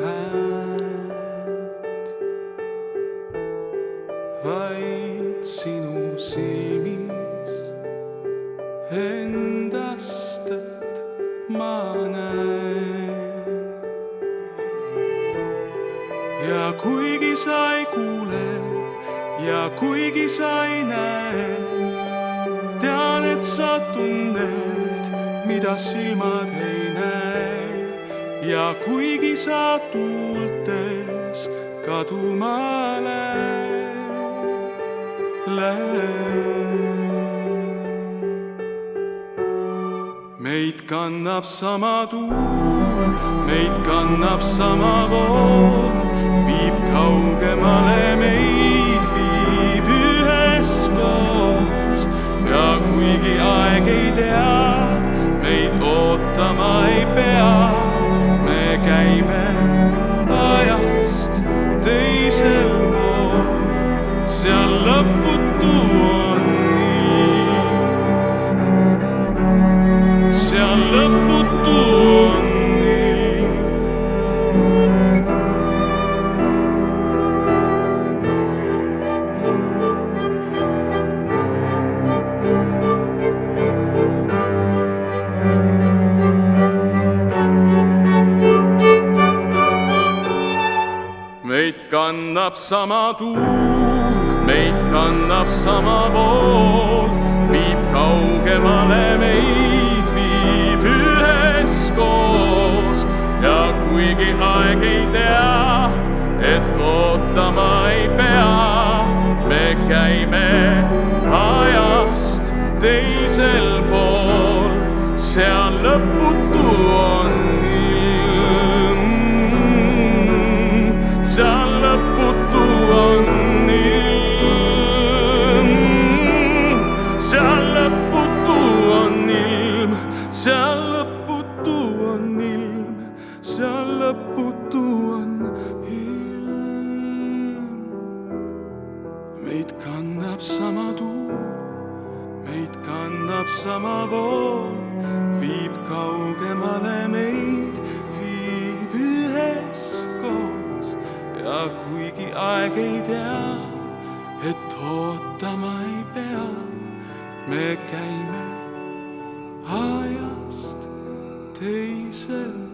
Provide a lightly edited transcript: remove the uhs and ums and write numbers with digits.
häält, vaid sinu silmis endastet ma näen. Ja kuigi sa ei kuule ja kuigi sa ei näe, tean, et sa tunned, mida silmad ei näe. Ja kuigi sa tuultes kaduma lähed, meid kannab sama tuul, meid kannab sama vool, viib kaugemale, meid viib üheskoos. Ja kuigi aeg ei tea, meid ootama ei pea, me käime ajast teisel pool, seal lõputu on ilm, seal lõputu on ilm. Meid kannab sama tuul, meid kannab sama vool, viib kaugemale, meid viib üheskoos. Ja kuigi aeg ei tea, et ootama ei pea, me käime ajast teisel pool, seal lõputu on ilm, seal lõputu on ilm, seal lõputu on ilm, seal lõputu on ilm, seal lõputu on ilm. Meid kannab sama tuul, meid kannab sama vool, viib kaugemale, meid viib üheskoos. Ja kuigi aeg ei tea, et ootama ei pea, me käime ajast teisel